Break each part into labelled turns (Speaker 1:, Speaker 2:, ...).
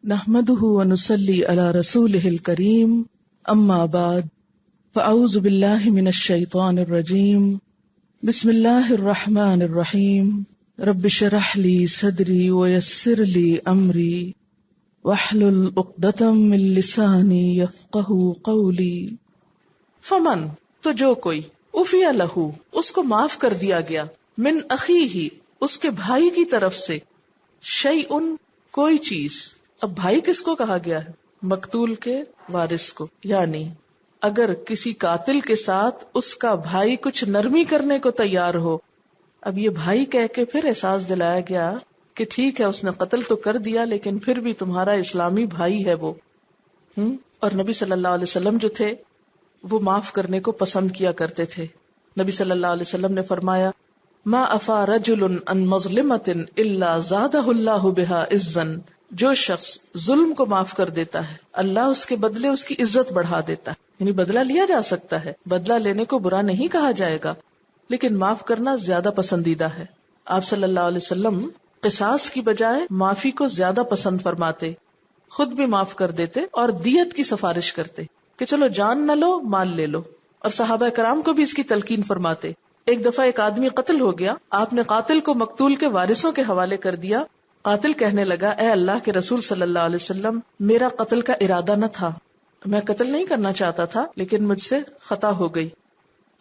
Speaker 1: نحمده ونصلي على رسوله الكريم اما بعد فاعوذ بالله من الشيطان الرجيم بسم الله الرحمن الرحيم رب اشرح لي صدري ويسر لي امري واحلل عقدة من لساني يفقهوا قولي فمن تو جو کوئی عفی لہو اس کو معاف کر دیا گیا من اخیہ اس کے بھائی کی طرف سے شیئن کوئی چیز. اب بھائی کس کو کہا گیا ہے؟ مقتول کے وارث کو. یعنی اگر کسی قاتل کے ساتھ اس کا بھائی کچھ نرمی کرنے کو تیار ہو، اب یہ بھائی کہہ کے پھر احساس دلایا گیا کہ ٹھیک ہے اس نے قتل تو کر دیا لیکن پھر بھی تمہارا اسلامی بھائی ہے وہ. اور نبی صلی اللہ علیہ وسلم جو تھے وہ معاف کرنے کو پسند کیا کرتے تھے. نبی صلی اللہ علیہ وسلم نے فرمایا ما افا رجل عن مظلمۃ الا زادہ اللہ بہا عزا. جو شخص ظلم کو معاف کر دیتا ہے اللہ اس کے بدلے اس کی عزت بڑھا دیتا ہے. یعنی بدلہ لیا جا سکتا ہے، بدلہ لینے کو برا نہیں کہا جائے گا، لیکن معاف کرنا زیادہ پسندیدہ ہے. آپ صلی اللہ علیہ وسلم قصاص کی بجائے معافی کو زیادہ پسند فرماتے، خود بھی معاف کر دیتے اور دیت کی سفارش کرتے کہ چلو جان نہ لو مال لے لو. اور صحابہ کرام کو بھی اس کی تلقین فرماتے. ایک دفعہ ایک آدمی قتل ہو گیا، آپ نے قاتل کو مقتول کے وارثوں کے حوالے کر دیا. قاتل کہنے لگا اے اللہ کے رسول صلی اللہ علیہ وسلم میرا قتل کا ارادہ نہ تھا، میں قتل نہیں کرنا چاہتا تھا لیکن مجھ سے خطا ہو گئی.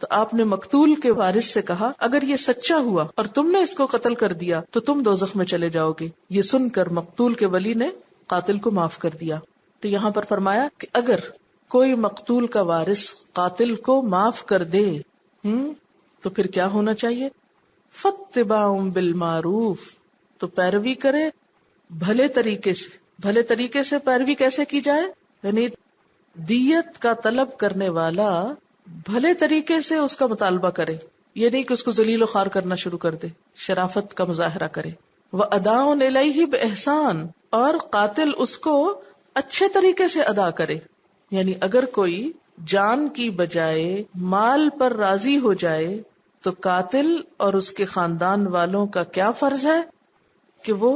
Speaker 1: تو آپ نے مقتول کے وارث سے کہا اگر یہ سچا ہوا اور تم نے اس کو قتل کر دیا تو تم دوزخ میں چلے جاؤ گے. یہ سن کر مقتول کے ولی نے قاتل کو معاف کر دیا. تو یہاں پر فرمایا کہ اگر کوئی مقتول کا وارث قاتل کو معاف کر دے تو پھر کیا ہونا چاہیے؟ فاتباع بالمعروف، تو پیروی کرے بھلے طریقے سے. بھلے طریقے سے پیروی کیسے کی جائے؟ یعنی دیت کا طلب کرنے والا بھلے طریقے سے اس کا مطالبہ کرے، یہ نہیں کہ اس کو ذلیل و خوار کرنا شروع کر دے، شرافت کا مظاہرہ کرے. وَأَدَاءٌ إِلَيْهِ بِإِحْسَان، اور قاتل اس کو اچھے طریقے سے ادا کرے. یعنی اگر کوئی جان کی بجائے مال پر راضی ہو جائے تو قاتل اور اس کے خاندان والوں کا کیا فرض ہے کہ وہ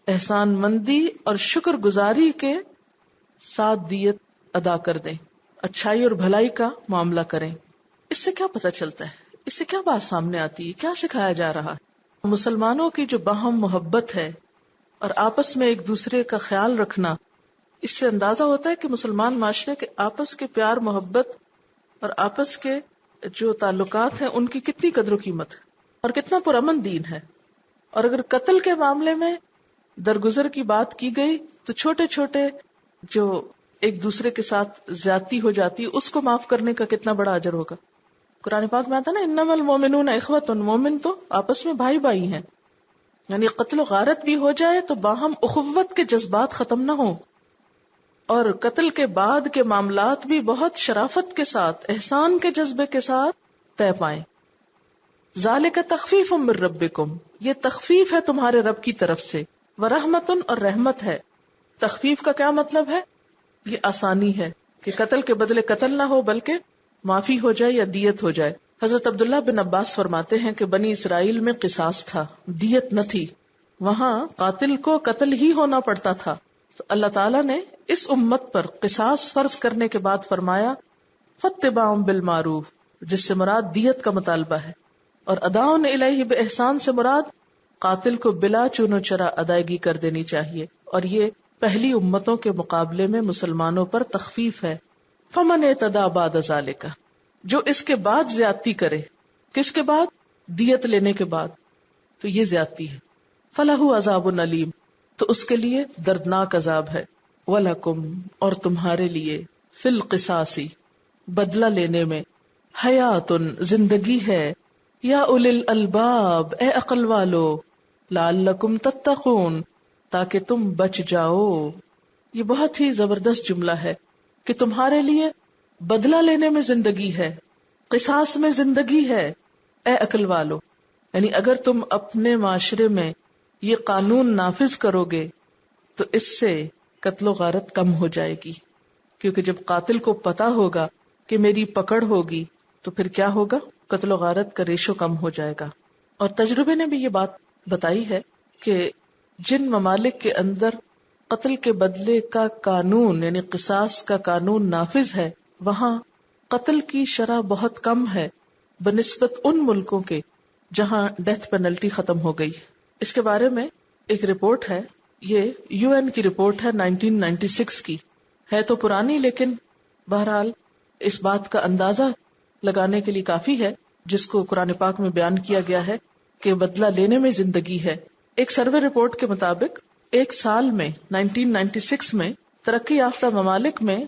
Speaker 1: احسان مندی اور شکر گزاری کے ساتھ دیت ادا کر دیں، اچھائی اور بھلائی کا معاملہ کریں. اس سے کیا پتہ چلتا ہے؟ اس سے کیا بات سامنے آتی ہے؟ کیا سکھایا جا رہا ہے؟ مسلمانوں کی جو باہم محبت ہے اور آپس میں ایک دوسرے کا خیال رکھنا، اس سے اندازہ ہوتا ہے کہ مسلمان معاشرے کے آپس کے پیار محبت اور آپس کے جو تعلقات ہیں ان کی کتنی قدر و قیمت ہے اور کتنا پرامن دین ہے. اور اگر قتل کے معاملے میں درگزر کی بات کی گئی تو چھوٹے چھوٹے جو ایک دوسرے کے ساتھ زیادتی ہو جاتی ہے اس کو معاف کرنے کا کتنا بڑا اجر ہوگا. قرآن پاک میں آتا نا انما المؤمنون اخوۃ، مومن تو آپس میں بھائی بھائی ہیں. یعنی قتل و غارت بھی ہو جائے تو باہم اخوت کے جذبات ختم نہ ہوں، اور قتل کے بعد کے معاملات بھی بہت شرافت کے ساتھ احسان کے جذبے کے ساتھ طے پائیں. ذالک تخفیف من ربکم، یہ تخفیف ہے تمہارے رب کی طرف سے. ورحمت، اور رحمت ہے. تخفیف کا کیا مطلب ہے؟ یہ آسانی ہے کہ قتل کے بدلے قتل نہ ہو بلکہ معافی ہو جائے یا دیت ہو جائے. حضرت عبداللہ بن عباس فرماتے ہیں کہ بنی اسرائیل میں قصاص تھا، دیت نہ تھی، وہاں قاتل کو قتل ہی ہونا پڑتا تھا. تو اللہ تعالیٰ نے اس امت پر قصاص فرض کرنے کے بعد فرمایا فاتباع بالمعروف، جس سے مراد دیت کا مطالبہ ہے، اور اداء الیہ باحسان سے مراد قاتل کو بلا چون و چرا ادائیگی کر دینی چاہیے. اور یہ پہلی امتوں کے مقابلے میں مسلمانوں پر تخفیف ہے. فمن اعتدی بعد ذلک، جو اس کے بعد زیادتی کرے، کس کے بعد؟ دیت لینے کے بعد، تو یہ زیادتی ہے. فلہ عذاب علیم، تو اس کے لیے دردناک عذاب ہے. وَلَكُمْ، اور تمہارے لیے، فی القصاص، بدلہ لینے میں، حیات، زندگی ہے، یا اولی الالباب، اے عقل والو، لعلکم تتقون، تاکہ تم بچ جاؤ. یہ بہت ہی زبردست جملہ ہے کہ تمہارے لیے بدلہ لینے میں زندگی ہے، قصاص میں زندگی ہے، اے عقل والو. یعنی اگر تم اپنے معاشرے میں یہ قانون نافذ کرو گے تو اس سے قتل و غارت کم ہو جائے گی، کیونکہ جب قاتل کو پتا ہوگا کہ میری پکڑ ہوگی تو پھر کیا ہوگا؟ قتل و غارت کا ریشو کم ہو جائے گا. اور تجربے نے بھی یہ بات بتائی ہے کہ جن ممالک کے اندر قتل کے بدلے کا قانون یعنی قصاص کا قانون نافذ ہے، وہاں قتل کی شرح بہت کم ہے بنسبت ان ملکوں کے جہاں ڈیتھ پینلٹی ختم ہو گئی. اس کے بارے میں ایک رپورٹ ہے، یہ یو این کی رپورٹ ہے 1996 کی، ہے تو پرانی لیکن بہرحال اس بات کا اندازہ لگانے کے لیے کافی ہے جس کو قرآن پاک میں بیان کیا گیا ہے کہ بدلہ لینے میں زندگی ہے. ایک سروے رپورٹ کے مطابق ایک سال میں 1996 میں ترقی یافتہ ممالک میں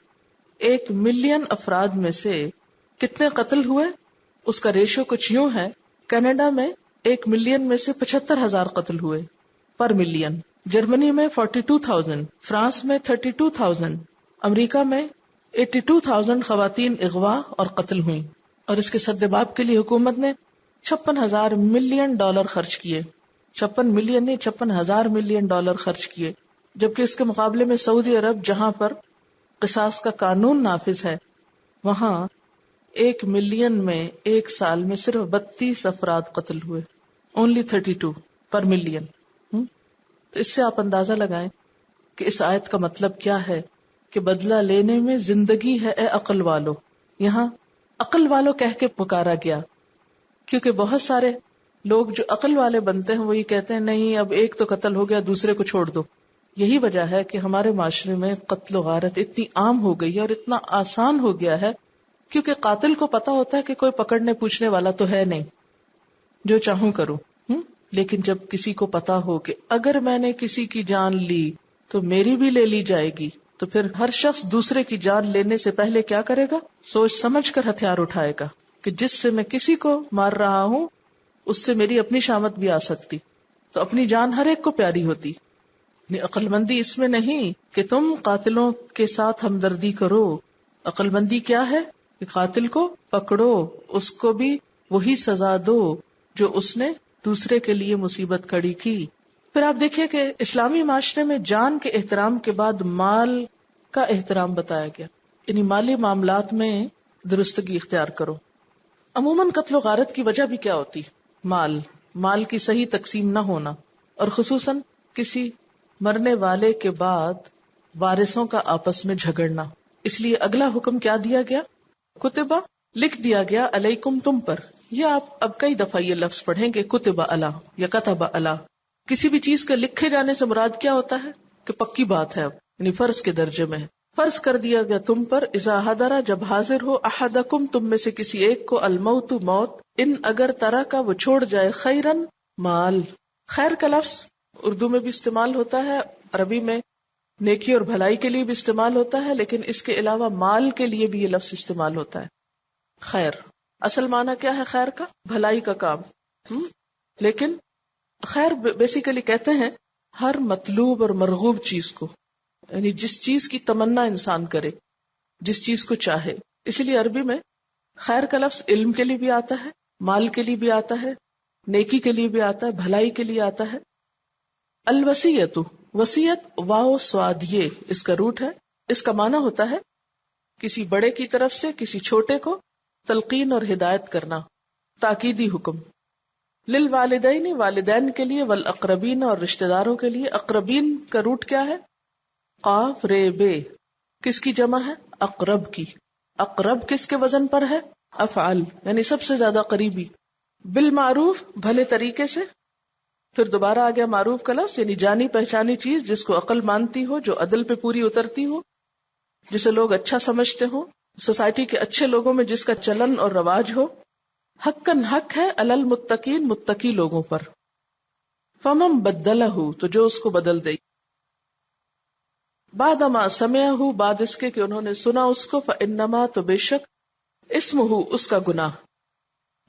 Speaker 1: 1 ملین افراد میں سے کتنے قتل ہوئے، اس کا ریشو کچھ یوں ہے. کینیڈا میں 1 ملین میں سے 75,000 قتل ہوئے پر ملین، جرمنی میں 42,000، فرانس میں 32,000، امریکہ میں 82,000 خواتین اغوا اور قتل ہوئیں. اور اس کے سدباب کے لیے حکومت نے $56,000 ملین خرچ کیے. 56 ملین نہیں، $56,000 ملین خرچ کیے. جبکہ اس کے مقابلے میں سعودی عرب جہاں پر قصاص کا قانون نافذ ہے، وہاں 1 ملین میں ایک سال میں صرف 32 افراد قتل ہوئے، only 32 پر ملین. تو اس سے آپ اندازہ لگائیں کہ اس آیت کا مطلب کیا ہے کہ بدلہ لینے میں زندگی ہے اے عقل والو. یہاں عقل والو کہہ کے پکارا گیا کیونکہ بہت سارے لوگ جو عقل والے بنتے ہیں وہ یہ کہتے ہیں نہیں اب ایک تو قتل ہو گیا دوسرے کو چھوڑ دو. یہی وجہ ہے کہ ہمارے معاشرے میں قتل و غارت اتنی عام ہو گئی ہے اور اتنا آسان ہو گیا ہے کیونکہ قاتل کو پتا ہوتا ہے کہ کوئی پکڑنے پوچھنے والا تو ہے نہیں، جو چاہوں کروں. لیکن جب کسی کو پتا ہو کہ اگر میں نے کسی کی جان لی تو میری بھی لے لی جائے گی، تو پھر ہر شخص دوسرے کی جان لینے سے پہلے کیا کرے گا؟ سوچ سمجھ کر ہتھیار اٹھائے گا کہ جس سے میں کسی کو مار رہا ہوں اس سے میری اپنی شامت بھی آ سکتی. تو اپنی جان ہر ایک کو پیاری ہوتی. عقل مندی اس میں نہیں کہ تم قاتلوں کے ساتھ ہمدردی کرو. عقل مندی کیا ہے کہ قاتل کو پکڑو، اس کو بھی وہی سزا دو جو اس نے دوسرے کے لیے مصیبت کھڑی کی. پھر آپ دیکھیے کہ اسلامی معاشرے میں جان کے احترام کے بعد مال کا احترام بتایا گیا، یعنی مالی معاملات میں درستگی اختیار کرو. عموماً قتل و غارت کی وجہ بھی کیا ہوتی؟ مال کی صحیح تقسیم نہ ہونا، اور خصوصاً کسی مرنے والے کے بعد وارثوں کا آپس میں جھگڑنا. اس لیے اگلا حکم کیا دیا گیا؟ کتبہ، لکھ دیا گیا، علیکم، تم پر. یہ آپ اب کئی دفعہ یہ لفظ پڑھیں گے، کتبہ اللہ یا کتبہ اللہ. کسی بھی چیز کے لکھے جانے سے مراد کیا ہوتا ہے کہ پکی بات ہے، اب یعنی فرض کے درجے میں ہے. فرض کر دیا گیا تم پر، اذا حضر، جب حاضر ہو، احدکم، تم میں سے کسی ایک کو، الموت، موت، ان اگر طرح کا وہ چھوڑ جائے، خیرن، مال. خیر کا لفظ اردو میں بھی استعمال ہوتا ہے، عربی میں نیکی اور بھلائی کے لیے بھی استعمال ہوتا ہے، لیکن اس کے علاوہ مال کے لیے بھی یہ لفظ استعمال ہوتا ہے. خیر اصل معنی کیا ہے خیر کا؟ بھلائی کا کام. لیکن خیر بیسیکلی کہتے ہیں ہر مطلوب اور مرغوب چیز کو، یعنی جس چیز کی تمنا انسان کرے، جس چیز کو چاہے. اسی لیے عربی میں خیر کا لفظ علم کے لیے بھی آتا ہے، مال کے لیے بھی آتا ہے، نیکی کے لیے بھی آتا ہے، بھلائی کے لیے آتا ہے. الوصیت، وصیت واو سواد یہ اس کا روٹ ہے. اس کا معنی ہوتا ہے کسی بڑے کی طرف سے کسی چھوٹے کو تلقین اور ہدایت کرنا، تاکیدی حکم. للوالدین، والدین کے لیے، والاقربین اور رشتہ داروں کے لیے. اقربین کا روٹ کیا ہے؟ قاف رے بے. کس کی جمع ہے؟ اقرب کی. اقرب کس کے وزن پر ہے؟ افعل، یعنی سب سے زیادہ قریبی. بالمعروف، بھلے طریقے سے. پھر دوبارہ آ گیا معروف کا لفظ، یعنی جانی پہچانی چیز جس کو عقل مانتی ہو، جو عدل پہ پوری اترتی ہو، جسے لوگ اچھا سمجھتے ہو، سوسائٹی کے اچھے لوگوں میں جس کا چلن اور رواج ہو. حقاً حق ہے، علی المتقین، متقی لوگوں پر. فمن بدلہ، تو جو اس کو بدل دے. بعد ما سمعہ، بعد اس کے کہ انہوں نے سنا اس کو. فانما، تو بے شک، اسمہ، اس کا گناہ.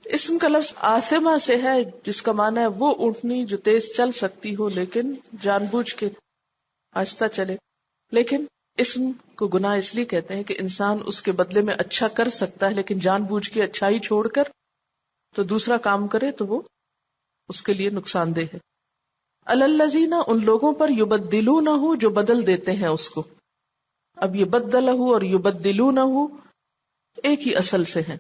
Speaker 1: اسم کا لفظ آثمہ سے ہے جس کا معنی ہے وہ اونٹنی جو تیز چل سکتی ہو لیکن جان بوجھ کے آہستہ چلے. لیکن اسم کو گناہ اس لیے کہتے ہیں کہ انسان اس کے بدلے میں اچھا کر سکتا ہے لیکن جان بوجھ کے اچھائی چھوڑ کر تو دوسرا کام کرے تو وہ اس کے لیے نقصان دہ ہے. الذین، ان لوگوں پر، یبدلونہ، جو بدل دیتے ہیں اس کو. اب یہ بدلہ اور یبدلونہ ایک ہی اصل سے ہیں.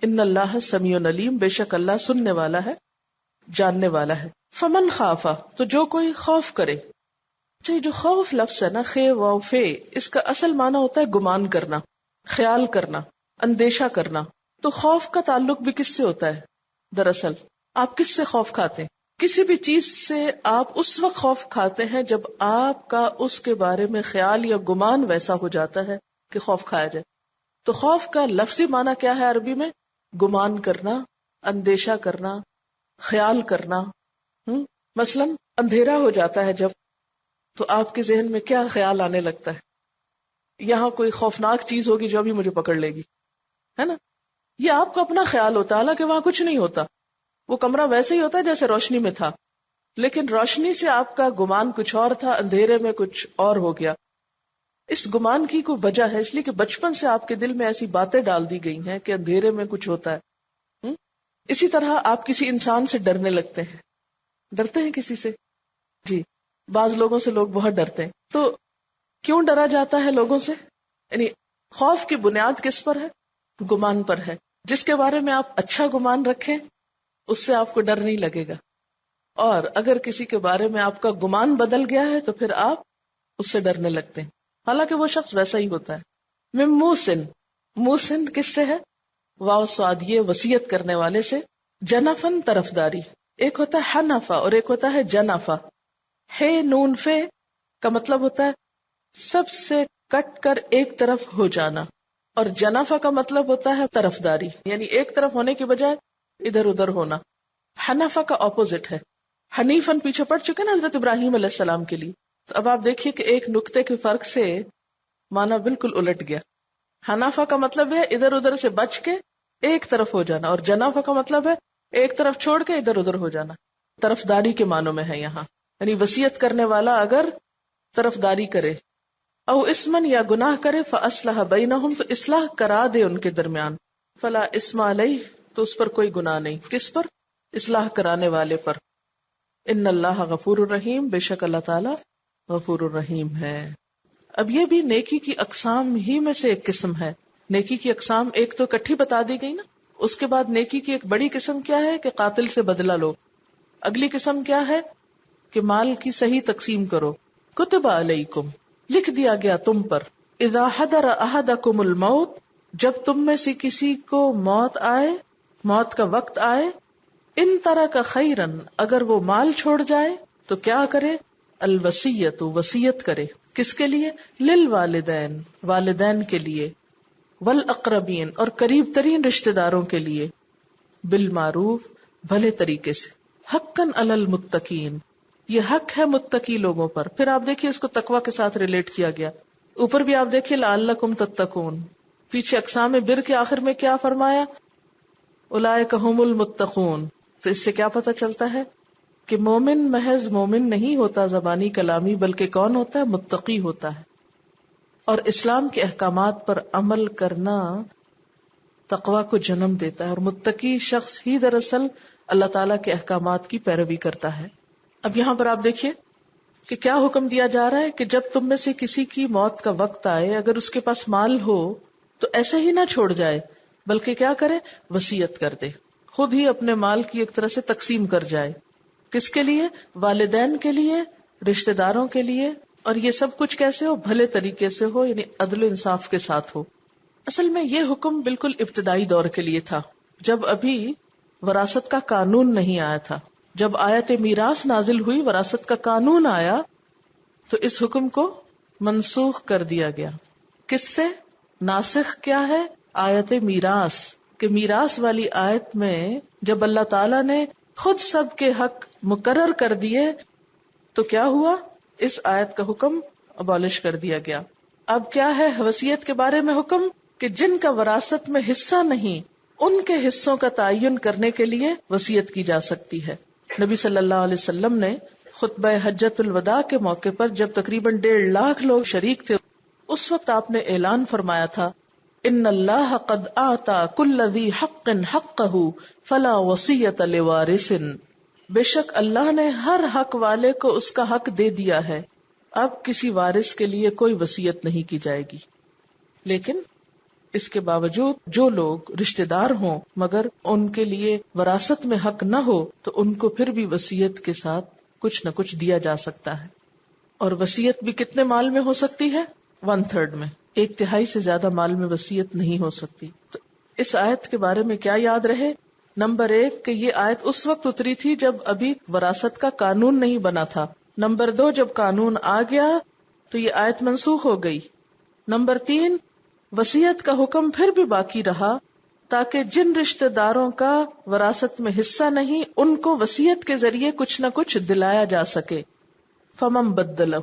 Speaker 1: ان اللہ سمیع علیم، بے شک اللہ سننے والا ہے، جاننے والا ہے. فمن خافا، تو جو کوئی خوف کرے، اچھا، جو خوف لفظ ہے نا، خے و فے، اس کا اصل معنی ہوتا ہے گمان کرنا، خیال کرنا، اندیشہ کرنا. تو خوف کا تعلق بھی کس سے ہوتا ہے؟ دراصل آپ کس سے خوف کھاتے ہیں؟ کسی بھی چیز سے آپ اس وقت خوف کھاتے ہیں جب آپ کا اس کے بارے میں خیال یا گمان ویسا ہو جاتا ہے کہ خوف کھایا جائے. تو خوف کا لفظی معنی کیا ہے عربی میں؟ گمان کرنا، اندیشہ کرنا، خیال کرنا. مثلا اندھیرا ہو جاتا ہے جب، تو آپ کے ذہن میں کیا خیال آنے لگتا ہے؟ یہاں کوئی خوفناک چیز ہوگی جو ابھی مجھے پکڑ لے گی، ہے نا؟ یہ آپ کا اپنا خیال ہوتا ہے، حالانکہ وہاں کچھ نہیں ہوتا، وہ کمرہ ویسے ہی ہوتا ہے جیسے روشنی میں تھا، لیکن روشنی سے آپ کا گمان کچھ اور تھا، اندھیرے میں کچھ اور ہو گیا. اس گمان کی کوئی وجہ ہے، اس لیے کہ بچپن سے آپ کے دل میں ایسی باتیں ڈال دی گئی ہیں کہ اندھیرے میں کچھ ہوتا ہے. اسی طرح آپ کسی انسان سے ڈرنے لگتے ہیں. ڈرتے ہیں کسی سے؟ جی، بعض لوگوں سے لوگ بہت ڈرتے ہیں. تو کیوں ڈرا جاتا ہے لوگوں سے؟ یعنی خوف کی بنیاد کس پر ہے؟ گمان پر ہے. جس کے بارے میں آپ اچھا گمان رکھیں اس سے آپ کو ڈر نہیں لگے گا، اور اگر کسی کے بارے میں آپ کا گمان بدل گیا ہے تو پھر آپ اس سے ڈرنے لگتے ہیں، حالانکہ وہ شخص ویسا ہی ہوتا ہے. من موسن، موسن کس سے ہے؟ واو صاد، یہ وصیت کرنے والے سے. جنفن، طرفداری. ایک ہوتا ہے حنفا اور ایک ہوتا ہے جنفا. ہے نون فے کا مطلب ہوتا ہے سب سے کٹ کر ایک طرف ہو جانا، اور جنفا کا مطلب ہوتا ہے طرفداری، یعنی ایک طرف ہونے کی بجائے ادھر ادھر ہونا. حنفا کا اپوزٹ ہے. حنیفن پیچھے پڑ چکے نا حضرت ابراہیم علیہ السلام کے لیے. تو اب آپ دیکھیے کہ ایک نقطے کے فرق سے معنی بالکل الٹ گیا. حنفا کا مطلب ہے ادھر ادھر سے بچ کے ایک طرف ہو جانا، اور جنفا کا مطلب ہے ایک طرف چھوڑ کے ادھر ادھر ہو جانا. طرفداری کے معنوں میں ہے یہاں، یعنی وصیت کرنے والا اگر طرفداری کرے او اسمن، یا گناہ کرے، فاصلح بینہم، تو اصلاح کرا دے ان کے درمیان، فلا اسم علیہ، تو اس پر کوئی گناہ نہیں. کس پر؟ اصلاح کرانے والے پر. ان اللہ غفور الرحیم، بے شک اللہ تعالی غفور الرحیم ہے. اب یہ بھی نیکی کی اقسام ہی میں سے ایک قسم ہے. نیکی کی اقسام ایک تو اکٹھی بتا دی گئی نا، اس کے بعد نیکی کی ایک بڑی قسم کیا ہے کہ قاتل سے بدلہ لو. اگلی قسم کیا ہے کہ مال کی صحیح تقسیم کرو. کتب علیکم، لکھ دیا گیا تم پر. اذا حضر احدکم الموت، جب تم میں سے کسی کو موت آئے، موت کا وقت آئے. ان ترک خیرن، اگر وہ مال چھوڑ جائے تو کیا کرے؟ الوصیت، وصیت کرے. کس کے لیے؟ للوالدین، والدین کے لیے. والاقربین، اور قریب ترین رشتہ داروں کے لیے. بالمعروف، بھلے طریقے سے. حقاً علی المتقین، یہ حق ہے متقی لوگوں پر. پھر آپ دیکھیے اس کو تقوی کے ساتھ ریلیٹ کیا گیا. اوپر بھی آپ دیکھیے لعلکم تتقون، پیچھے اقسام بر کے آخر میں کیا فرمایا؟ اولئک ھم المتقون. تو اس سے کیا پتہ چلتا ہے کہ مومن محض مومن نہیں ہوتا زبانی کلامی، بلکہ کون ہوتا ہے؟ متقی ہوتا ہے. اور اسلام کے احکامات پر عمل کرنا تقوی کو جنم دیتا ہے، اور متقی شخص ہی دراصل اللہ تعالیٰ کے احکامات کی پیروی کرتا ہے. اب یہاں پر آپ دیکھیے کہ کیا حکم دیا جا رہا ہے کہ جب تم میں سے کسی کی موت کا وقت آئے، اگر اس کے پاس مال ہو تو ایسے ہی نہ چھوڑ جائے، بلکہ کیا کرے؟ وصیت کر دے، خود ہی اپنے مال کی ایک طرح سے تقسیم کر جائے. کس کے لیے؟ والدین کے لیے، رشتہ داروں کے لیے. اور یہ سب کچھ کیسے ہو؟ بھلے طریقے سے ہو، یعنی عدل و انصاف کے ساتھ ہو. اصل میں یہ حکم بالکل ابتدائی دور کے لیے تھا، جب ابھی وراثت کا قانون نہیں آیا تھا. جب آیت میراث نازل ہوئی، وراثت کا قانون آیا، تو اس حکم کو منسوخ کر دیا گیا. کس سے؟ ناسخ کیا ہے؟ آیت میراث. کہ میراث والی آیت میں جب اللہ تعالیٰ نے خود سب کے حق مقرر کر دیے تو کیا ہوا؟ اس آیت کا حکم ابالش کر دیا گیا. اب کیا ہے وصیت کے بارے میں حکم؟ کہ جن کا وراثت میں حصہ نہیں، ان کے حصوں کا تعین کرنے کے لیے وصیت کی جا سکتی ہے. نبی صلی اللہ علیہ وسلم نے خطبہ حجۃ الوداع کے موقع پر جب تقریباً 1.5 لاکھ لوگ شریک تھے، اس وقت آپ نے اعلان فرمایا تھا، ان اللہ قد آتا کل ذی حق حقہ فلا وصیۃ لوارث. بے شک اللہ نے ہر حق والے کو اس کا حق دے دیا ہے، اب کسی وارث کے لیے کوئی وصیت نہیں کی جائے گی. لیکن اس کے باوجود جو لوگ رشتہ دار ہوں مگر ان کے لیے وراثت میں حق نہ ہو، تو ان کو پھر بھی وصیت کے ساتھ کچھ نہ کچھ دیا جا سکتا ہے. اور وصیت بھی کتنے مال میں ہو سکتی ہے؟ 1/3 میں، 1/3 سے زیادہ مال میں وصیت نہیں ہو سکتی. تو اس آیت کے بارے میں کیا یاد رہے؟ نمبر 1 کہ یہ آیت اس وقت اتری تھی جب ابھی وراثت کا قانون نہیں بنا تھا. نمبر 2 جب قانون آ گیا تو یہ آیت منسوخ ہو گئی. نمبر 3 وصیت کا حکم پھر بھی باقی رہا تاکہ جن رشتہ داروں کا وراثت میں حصہ نہیں ان کو وصیت کے ذریعے کچھ نہ کچھ دلایا جا سکے. فمن بدلہ،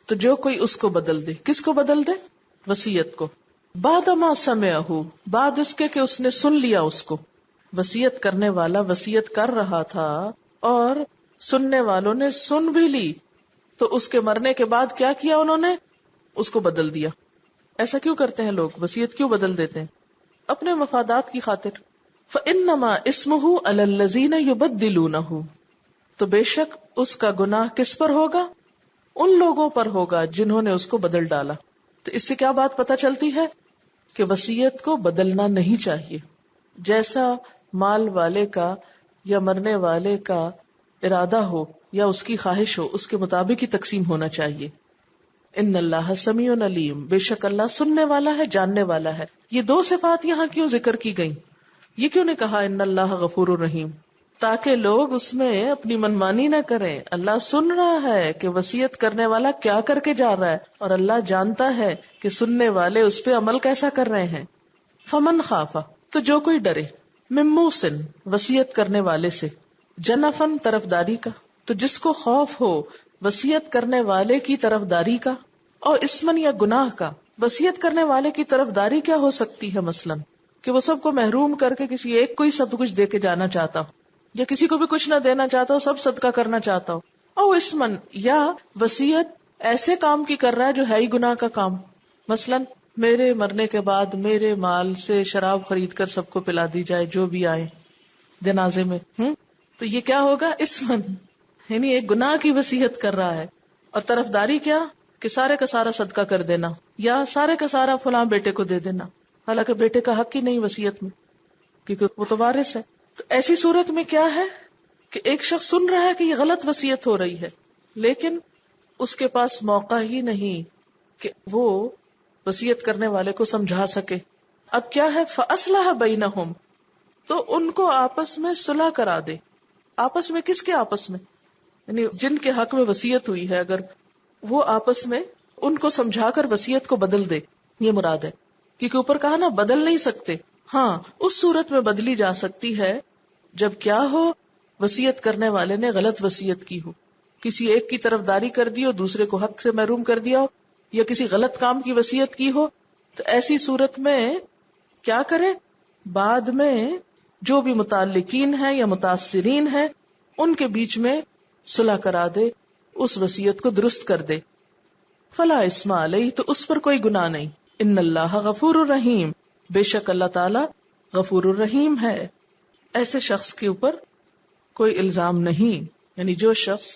Speaker 1: تو جو کوئی اس کو بدل دے. کس کو بدل دے؟ وصیت کو. بعد ما سمعہ، بعد اس کے کہ اس نے سن لیا اس کو. وصیت کرنے والا وصیت کر رہا تھا اور سننے والوں نے سن بھی لی، تو اس کے مرنے کے بعد کیا کیا انہوں نے؟ اس کو بدل دیا. ایسا کیوں کرتے ہیں لوگ؟ وصیت کیوں بدل دیتے ہیں؟ اپنے مفادات کی خاطر. فإنما اسمہ علی الذین یبدلونہ، تو بے شک اس کا گناہ کس پر ہوگا؟ ان لوگوں پر ہوگا جنہوں نے اس کو بدل ڈالا. تو اس سے کیا بات پتہ چلتی ہے؟ کہ وصیت کو بدلنا نہیں چاہیے. جیسا مال والے کا یا مرنے والے کا ارادہ ہو یا اس کی خواہش ہو اس کے مطابق ہی تقسیم ہونا چاہیے. ان اللہ سمیع علیم، بے شک اللہ سننے والا ہے، جاننے والا ہے. یہ 2 صفات یہاں کیوں ذکر کی گئیں؟ یہ کیوں نے کہا ان اللہ غفور الرحیم؟ تاکہ لوگ اس میں اپنی منمانی نہ کریں. اللہ سن رہا ہے کہ وصیت کرنے والا کیا کر کے جا رہا ہے، اور اللہ جانتا ہے کہ سننے والے اس پہ عمل کیسا کر رہے ہیں. فمن خافا، تو جو کوئی ڈرے، من موسن، وصیت کرنے والے سے، جنفن، طرفداری کا. تو جس کو خوف ہو وصیت کرنے والے کی طرفداری کا، اور اسمن، یا گناہ کا. وصیت کرنے والے کی طرفداری کیا ہو سکتی ہے؟ مثلاً کہ وہ سب کو محروم کر کے کسی ایک کو ہی سب کچھ دے کے جانا چاہتا ہو، یا کسی کو بھی کچھ نہ دینا چاہتا ہو، سب صدقہ کرنا چاہتا ہو. او اسمن، یا وصیت ایسے کام کی کر رہا ہے جو ہے ہی گناہ کا کام. مثلاً میرے مرنے کے بعد میرے مال سے شراب خرید کر سب کو پلا دی جائے جو بھی آئے جنازے میں. تو یہ کیا ہوگا؟ اسمن، یعنی ایک گناہ کی وصیت کر رہا ہے. اور طرفداری کیا؟ کہ سارے کا سارا صدقہ کر دینا، یا سارے کا سارا فلاں بیٹے کو دے دینا، حالانکہ بیٹے کا حق ہی نہیں وصیت میں، کیونکہ وہ تو وارث ہے. تو ایسی صورت میں کیا ہے کہ ایک شخص سن رہا ہے کہ یہ غلط وصیت ہو رہی ہے، لیکن اس کے پاس موقع ہی نہیں کہ وہ وصیت کرنے والے کو سمجھا سکے. اب کیا ہے؟ فَأَصْلَحَ بَيْنَهُمْ، تو ان کو آپس میں صلح کرا دے. آپس میں کس کے آپس میں؟ یعنی جن کے حق میں وصیت ہوئی ہے، اگر وہ آپس میں ان کو سمجھا کر وصیت کو بدل دے، یہ مراد ہے. کیونکہ اوپر کہا نا بدل نہیں سکتے. ہاں اس صورت میں بدلی جا سکتی ہے جب کیا ہو، وصیت کرنے والے نے غلط وصیت کی ہو، کسی ایک کی طرفداری کر دی ہو، دوسرے کو حق سے محروم کر دیا ہو، یا کسی غلط کام کی وصیت کی ہو. تو ایسی صورت میں کیا کرے؟ بعد میں جو بھی متعلقین ہیں یا متاثرین ہیں ان کے بیچ میں صلح کرا دے، اس وصیت کو درست کر دے. فلا اسم علیہ، تو اس پر کوئی گناہ نہیں. ان اللہ غفور الرحیم، بے شک اللہ تعالی غفور الرحیم ہے. ایسے شخص کے اوپر کوئی الزام نہیں، یعنی جو شخص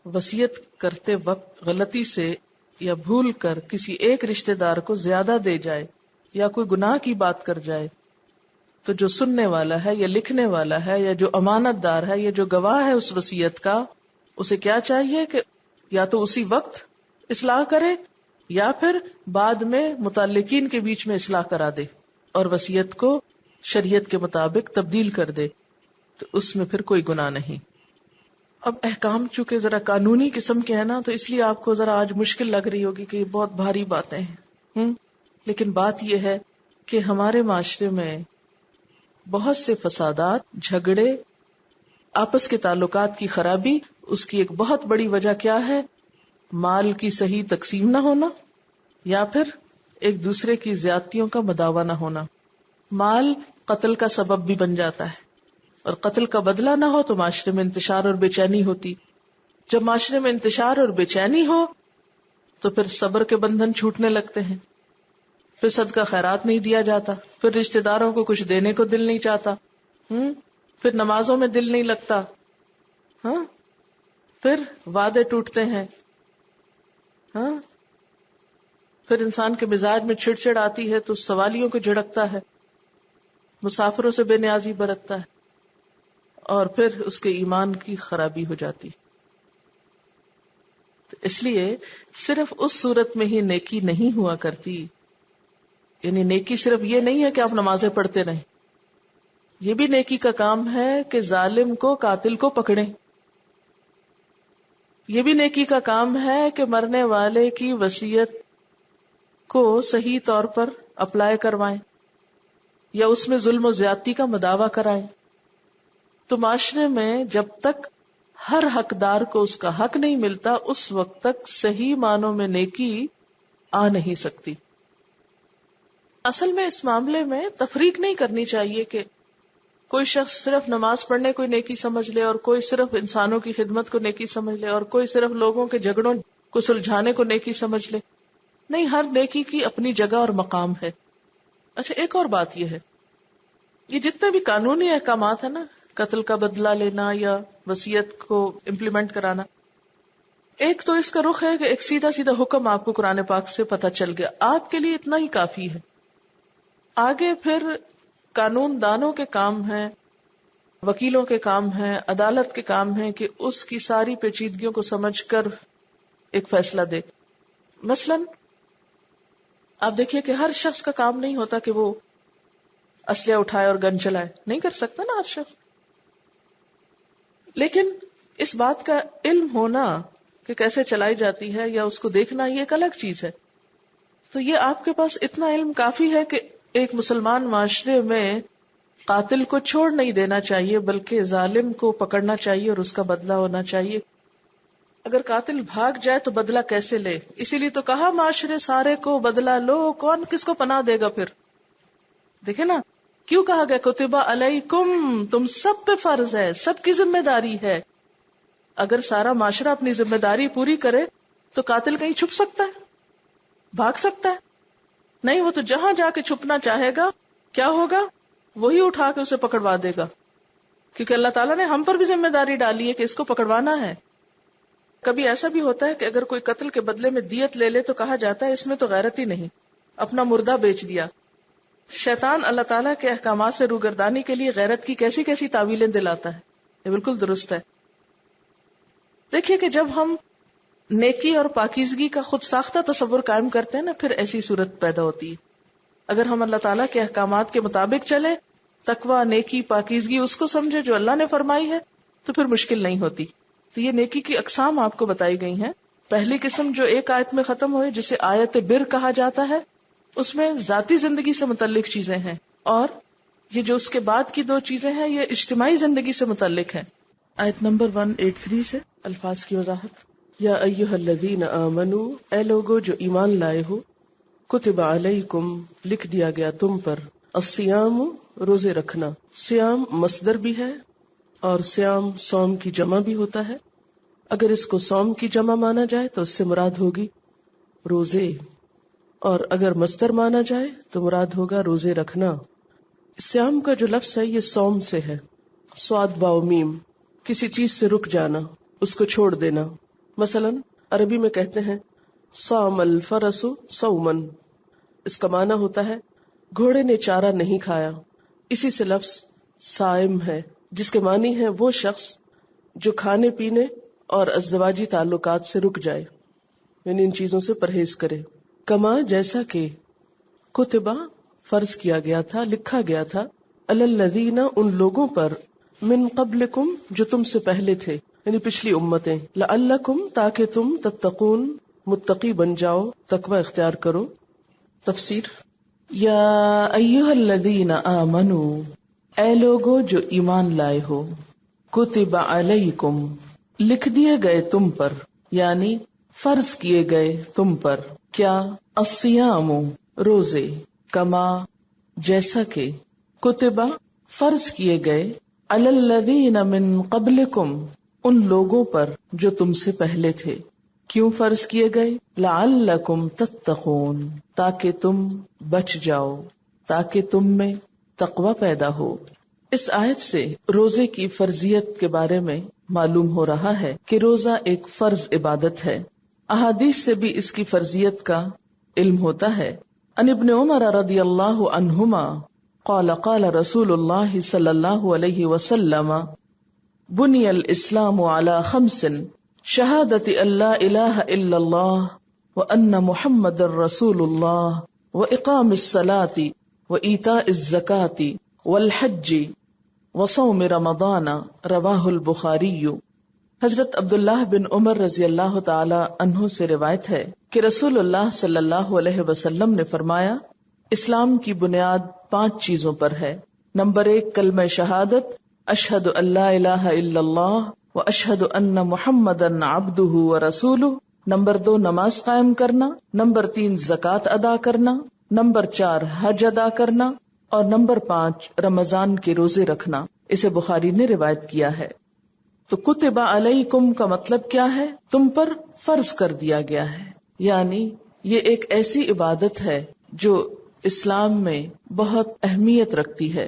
Speaker 1: وصیت کرتے وقت غلطی سے یا بھول کر کسی ایک رشتہ دار کو زیادہ دے جائے یا کوئی گناہ کی بات کر جائے، تو جو سننے والا ہے یا لکھنے والا ہے یا جو امانت دار ہے یا جو گواہ ہے اس وصیت کا، اسے کیا چاہیے کہ یا تو اسی وقت اصلاح کرے یا پھر بعد میں متعلقین کے بیچ میں اصلاح کرا دے اور وصیت کو شریعت کے مطابق تبدیل کر دے. تو اس میں پھر کوئی گناہ نہیں. اب احکام چونکہ ذرا قانونی قسم کے ہیں نا، تو اس لیے آپ کو ذرا آج مشکل لگ رہی ہوگی کہ یہ بہت بھاری باتیں ہیں. لیکن بات یہ ہے کہ ہمارے معاشرے میں بہت سے فسادات، جھگڑے، آپس کے تعلقات کی خرابی، اس کی ایک بہت بڑی وجہ کیا ہے؟ مال کی صحیح تقسیم نہ ہونا، یا پھر ایک دوسرے کی زیادتیوں کا مداوا نہ ہونا. مال قتل کا سبب بھی بن جاتا ہے، اور قتل کا بدلہ نہ ہو تو معاشرے میں انتشار اور بے چینی ہوتی. جب معاشرے میں انتشار اور بے چینی ہو تو پھر صبر کے بندھن چھوٹنے لگتے ہیں، پھر صدقہ خیرات نہیں دیا جاتا، پھر رشتہ داروں کو کچھ دینے کو دل نہیں چاہتا، پھر نمازوں میں دل نہیں لگتا، پھر وعدے ٹوٹتے ہیں، پھر انسان کے مزاج میں چھڑ چھڑ آتی ہے تو سوالیوں کو جھڑکتا ہے، مسافروں سے بے نیازی برتتا ہے، اور پھر اس کے ایمان کی خرابی ہو جاتی. اس لیے صرف اس صورت میں ہی نیکی نہیں ہوا کرتی. یعنی نیکی صرف یہ نہیں ہے کہ آپ نمازیں پڑھتے رہیں، یہ بھی نیکی کا کام ہے کہ ظالم کو، قاتل کو پکڑیں. یہ بھی نیکی کا کام ہے کہ مرنے والے کی وصیت کو صحیح طور پر اپلائی کروائیں یا اس میں ظلم و زیادتی کا مداوع کرائیں. تو معاشرے میں جب تک ہر حقدار کو اس کا حق نہیں ملتا، اس وقت تک صحیح معنوں میں نیکی آ نہیں سکتی. اصل میں اس معاملے میں تفریق نہیں کرنی چاہیے کہ کوئی شخص صرف نماز پڑھنے کو نیکی سمجھ لے، اور کوئی صرف انسانوں کی خدمت کو نیکی سمجھ لے، اور کوئی صرف لوگوں کے جھگڑوں کو سلجھانے کو نیکی سمجھ لے. نہیں، ہر نیکی کی اپنی جگہ اور مقام ہے. اچھا، ایک اور بات یہ ہے، یہ جتنے بھی قانونی احکامات ہیں نا، قتل کا بدلہ لینا یا وصیت کو امپلیمنٹ کرانا، ایک تو اس کا رخ ہے کہ ایک سیدھا سیدھا حکم آپ کو قرآن پاک سے پتہ چل گیا، آپ کے لیے اتنا ہی کافی ہے. آگے پھر قانون دانوں کے کام ہیں، وکیلوں کے کام ہیں، عدالت کے کام ہیں کہ اس کی ساری پیچیدگیوں کو سمجھ کر ایک فیصلہ دے. مثلاً آپ دیکھیے کہ ہر شخص کا کام نہیں ہوتا کہ وہ اسلحہ اٹھائے اور گن چلائے، نہیں کر سکتا نا ہر شخص. لیکن اس بات کا علم ہونا کہ کیسے چلائی جاتی ہے یا اس کو دیکھنا، یہ ایک الگ چیز ہے. تو یہ آپ کے پاس اتنا علم کافی ہے کہ ایک مسلمان معاشرے میں قاتل کو چھوڑ نہیں دینا چاہیے، بلکہ ظالم کو پکڑنا چاہیے اور اس کا بدلہ ہونا چاہیے. اگر قاتل بھاگ جائے تو بدلہ کیسے لے؟ اسی لیے تو کہا معاشرے سارے کو بدلہ لو. کون کس کو پناہ دے گا پھر؟ دیکھیں نا کیوں کہا گیا کتب علیکم، تم سب پہ فرض ہے، سب کی ذمہ داری ہے. اگر سارا معاشرہ اپنی ذمہ داری پوری کرے تو قاتل کہیں چھپ سکتا ہے، بھاگ سکتا ہے؟ نہیں، وہ تو جہاں جا کے چھپنا چاہے گا کیا ہوگا؟ وہی اٹھا کے اسے پکڑوا دے گا، کیونکہ اللہ تعالیٰ نے ہم پر بھی ذمہ داری ڈالی ہے کہ اس کو پکڑوانا ہے. کبھی ایسا بھی ہوتا ہے کہ اگر کوئی قتل کے بدلے میں دیت لے لے تو کہا جاتا ہے اس میں تو غیرت ہی نہیں، اپنا مردہ بیچ دیا. شیطان اللہ تعالیٰ کے احکامات سے روگردانی کے لیے غیرت کی کیسی کیسی تعویلیں دلاتا ہے. یہ بالکل درست ہے. دیکھیے کہ جب ہم نیکی اور پاکیزگی کا خود ساختہ تصور قائم کرتے ہیں نا، پھر ایسی صورت پیدا ہوتی ہے. اگر ہم اللہ تعالیٰ کے احکامات کے مطابق چلیں، تقوی، نیکی، پاکیزگی اس کو سمجھے جو اللہ نے فرمائی ہے، تو پھر مشکل نہیں ہوتی. تو یہ نیکی کی اقسام آپ کو بتائی گئی ہیں. پہلی قسم جو ایک آیت میں ختم ہوئی، جسے آیت بر کہا جاتا ہے، اس میں ذاتی زندگی سے متعلق چیزیں ہیں، اور یہ جو اس کے بعد کی دو چیزیں ہیں یہ اجتماعی زندگی سے متعلق ہیں. آیت نمبر 183 سے الفاظ کی وضاحت. یا ایھا الذین آمنوا، اے لوگو جو ایمان لائے ہو، کتب علیکم، لکھ دیا گیا تم پر، الصیام، روزے رکھنا. صیام مصدر بھی ہے اور صیام صوم کی جمع بھی ہوتا ہے. اگر اس کو صوم کی جمع مانا جائے تو اس سے مراد ہوگی روزے، اور اگر مصدر مانا جائے تو مراد ہوگا روزے رکھنا. صیام کا جو لفظ ہے یہ صوم سے ہے، صاد واو میم، کسی چیز سے رک جانا، اس کو چھوڑ دینا. مثلا عربی میں کہتے ہیں صام الفرس صومن، اس کا معنی ہوتا ہے گھوڑے نے چارہ نہیں کھایا. اسی سے لفظ صائم ہے، جس کے معنی ہے وہ شخص جو کھانے پینے اور ازدواجی تعلقات سے رک جائے، یعنی ان چیزوں سے پرہیز کرے. کما، جیسا کہ، کتبہ، فرض کیا گیا تھا، لکھا گیا تھا، علی الذین، ان لوگوں پر، من قبلکم، جو تم سے پہلے تھے، یعنی پچھلی امتیں، لعلکم، تاکہ تم، تتقون، متقی بن جاؤ، تقوی اختیار کرو. تفسیر. یا ایھا الذین آمنوا، اے لوگو جو ایمان لائے ہو، کتب علیکم، لکھ دیے گئے تم پر، یعنی فرض کیے گئے تم پر، کیا؟ الصیام، روزے، کما، جیسا کہ، کتبہ، فرض کیے گئے، علی الذین من قبلکم، ان لوگوں پر جو تم سے پہلے تھے. کیوں فرض کیے گئے؟ لعلکم تتقون، تاکہ تم بچ جاؤ، تاکہ تم میں تقوی پیدا ہو. اس آیت سے روزے کی فرضیت کے بارے میں معلوم ہو رہا ہے کہ روزہ ایک فرض عبادت ہے. احادیث سے بھی اس کی فرضیت کا علم ہوتا ہے. عن ابن عمر رضی اللہ عنہما قال قال رسول اللہ صلی اللہ علیہ وسلم بنی الاسلام علی خمس، شہادت اللہ الہ الا اللہ وان محمد رسول اللہ واقام الصلاۃ وایتاء الزکاۃ والحج وصوم رمضان رواہ البخاری۔ حضرت عبداللہ بن عمر رضی اللہ تعالی عنہ سے روایت ہے کہ رسول اللہ صلی اللہ علیہ وسلم نے فرمایا، اسلام کی بنیاد 5 چیزوں پر ہے۔ نمبر 1 کلمہ شہادت، اشہد ان لا الہ الا اللہ واشہد ان محمدًا عبدہ ورسولہ۔ نمبر 2 نماز قائم کرنا۔ نمبر 3 زکوٰۃ ادا کرنا۔ نمبر 4 حج ادا کرنا، اور نمبر 5 رمضان کے روزے رکھنا۔ اسے بخاری نے روایت کیا ہے۔ تو کتب علیکم کا مطلب کیا ہے؟ تم پر فرض کر دیا گیا ہے، یعنی یہ ایک ایسی عبادت ہے جو اسلام میں بہت اہمیت رکھتی ہے،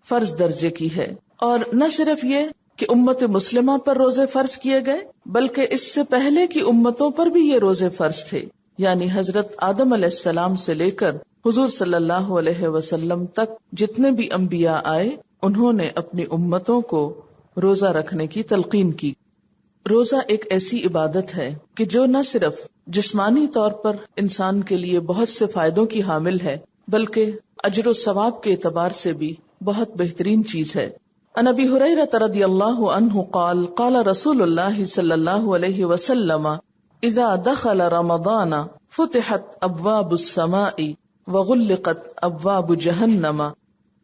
Speaker 1: فرض درجے کی ہے۔ اور نہ صرف یہ کہ امت مسلمہ پر روزے فرض کیے گئے، بلکہ اس سے پہلے کی امتوں پر بھی یہ روزے فرض تھے، یعنی حضرت آدم علیہ السلام سے لے کر حضور صلی اللہ علیہ وسلم تک جتنے بھی انبیاء آئے، انہوں نے اپنی امتوں کو روزہ رکھنے کی تلقین کی۔ روزہ ایک ایسی عبادت ہے کہ جو نہ صرف جسمانی طور پر انسان کے لیے بہت سے فائدوں کی حامل ہے، بلکہ اجر و ثواب کے اعتبار سے بھی بہت بہترین چیز ہے۔ عن ابی ہریرہ رضی اللہ عنہ قال قال رسول اللہ صلی اللہ علیہ وسلم اذا دخل رمضان فتحت ابواب السماء وغلقت ابواب جہنم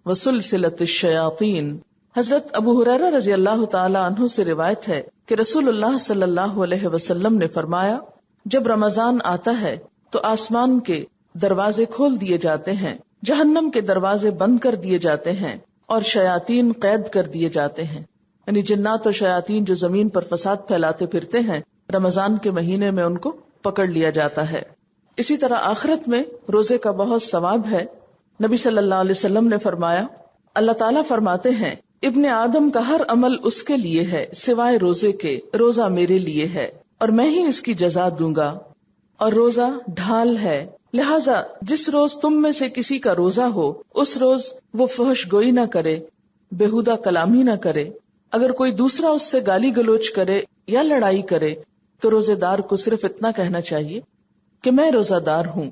Speaker 1: وسلسلت الشیاطین۔ حضرت ابو ہریرہ رضی اللہ تعالی عنہ سے روایت ہے کہ رسول اللہ صلی اللہ علیہ وسلم نے فرمایا، جب رمضان آتا ہے تو آسمان کے دروازے کھول دیے جاتے ہیں، جہنم کے دروازے بند کر دیے جاتے ہیں، اور شیاطین قید کر دیے جاتے ہیں، یعنی جنات اور شیاطین جو زمین پر فساد پھیلاتے پھرتے ہیں، رمضان کے مہینے میں ان کو پکڑ لیا جاتا ہے۔ اسی طرح آخرت میں روزے کا بہت ثواب ہے۔ نبی صلی اللہ علیہ وسلم نے فرمایا، اللہ تعالیٰ فرماتے ہیں، ابن آدم کا ہر عمل اس کے لیے ہے سوائے روزے کے، روزہ میرے لیے ہے اور میں ہی اس کی جزا دوں گا، اور روزہ ڈھال ہے، لہذا جس روز تم میں سے کسی کا روزہ ہو اس روز وہ فحش گوئی نہ کرے، بےہودہ کلامی نہ کرے۔ اگر کوئی دوسرا اس سے گالی گلوچ کرے یا لڑائی کرے تو روزے دار کو صرف اتنا کہنا چاہیے کہ میں روزہ دار ہوں،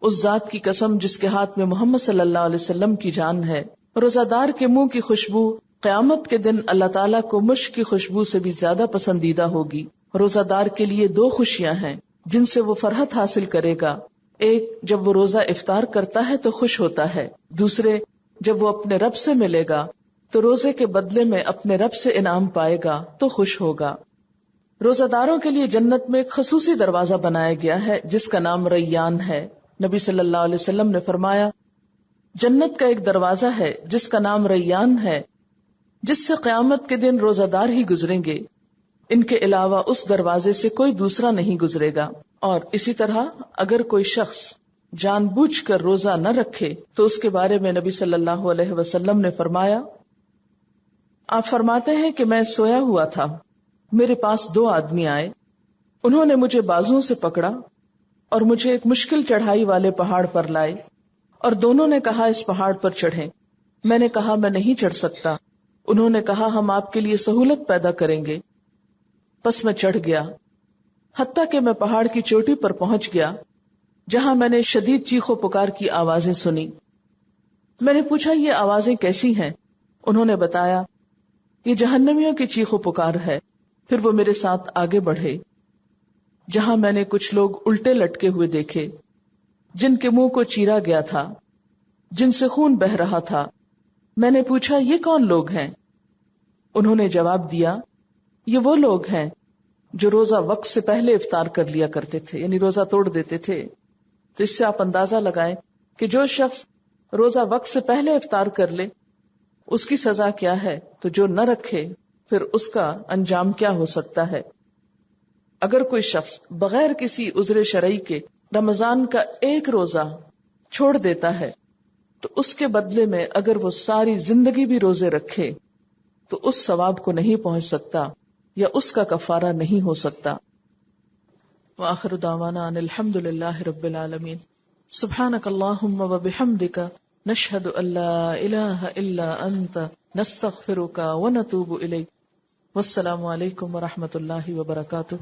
Speaker 1: اس ذات کی قسم جس کے ہاتھ میں محمد صلی اللہ علیہ وسلم کی جان ہے۔ روزہ دار کے منہ کی خوشبو قیامت کے دن اللہ تعالیٰ کو مشک کی خوشبو سے بھی زیادہ پسندیدہ ہوگی۔ روزہ دار کے لیے 2 خوشیاں ہیں جن سے وہ فرحت حاصل کرے گا، ایک جب وہ روزہ افطار کرتا ہے تو خوش ہوتا ہے، دوسرے جب وہ اپنے رب سے ملے گا تو روزے کے بدلے میں اپنے رب سے انعام پائے گا تو خوش ہوگا۔ روزہ داروں کے لیے جنت میں ایک خصوصی دروازہ بنایا گیا ہے جس کا نام ریان ہے۔ نبی صلی اللہ علیہ وسلم نے فرمایا، جنت کا ایک دروازہ ہے جس کا نام ریان ہے، جس سے قیامت کے دن روزہ دار ہی گزریں گے، ان کے علاوہ اس دروازے سے کوئی دوسرا نہیں گزرے گا۔ اور اسی طرح اگر کوئی شخص جان بوجھ کر روزہ نہ رکھے تو اس کے بارے میں نبی صلی اللہ علیہ وسلم نے فرمایا، آپ فرماتے ہیں کہ میں سویا ہوا تھا، میرے پاس 2 آدمی آئے، انہوں نے مجھے بازوؤں سے پکڑا اور مجھے ایک مشکل چڑھائی والے پہاڑ پر لائے، اور دونوں نے کہا اس پہاڑ پر چڑھیں۔ میں نے کہا میں نہیں چڑھ سکتا۔ انہوں نے کہا ہم آپ کے لیے سہولت پیدا کریں گے۔ پس میں چڑھ گیا، حتیٰ کہ میں پہاڑ کی چوٹی پر پہنچ گیا جہاں میں نے شدید چیخو پکار کی آوازیں سنی۔ میں نے پوچھا یہ آوازیں کیسی ہیں؟ انہوں نے بتایا یہ جہنمیوں کی چیخو پکار ہے۔ پھر وہ میرے ساتھ آگے بڑھے جہاں میں نے کچھ لوگ الٹے لٹکے ہوئے دیکھے جن کے منہ کو چیرا گیا تھا، جن سے خون بہ رہا تھا۔ میں نے پوچھا یہ کون لوگ ہیں؟ انہوں نے جواب دیا یہ وہ لوگ ہیں جو روزہ وقت سے پہلے افطار کر لیا کرتے تھے، یعنی روزہ توڑ دیتے تھے۔ تو اس سے آپ اندازہ لگائیں کہ جو شخص روزہ وقت سے پہلے افطار کر لے اس کی سزا کیا ہے، تو جو نہ رکھے پھر اس کا انجام کیا ہو سکتا ہے۔ اگر کوئی شخص بغیر کسی عذر شرعی کے رمضان کا 1 روزہ چھوڑ دیتا ہے تو اس کے بدلے میں اگر وہ ساری زندگی بھی روزے رکھے تو اس ثواب کو نہیں پہنچ سکتا یا اس کا کفارہ نہیں ہو سکتا۔ وآخر دعوانا ان الحمد للہ رب العالمین۔ سبحانک اللہم وبحمدک نشہد ان لا الہ الا انت نستغفرک ونتوب الیک۔ والسلام علیکم ورحمۃ اللہ وبرکاتہ۔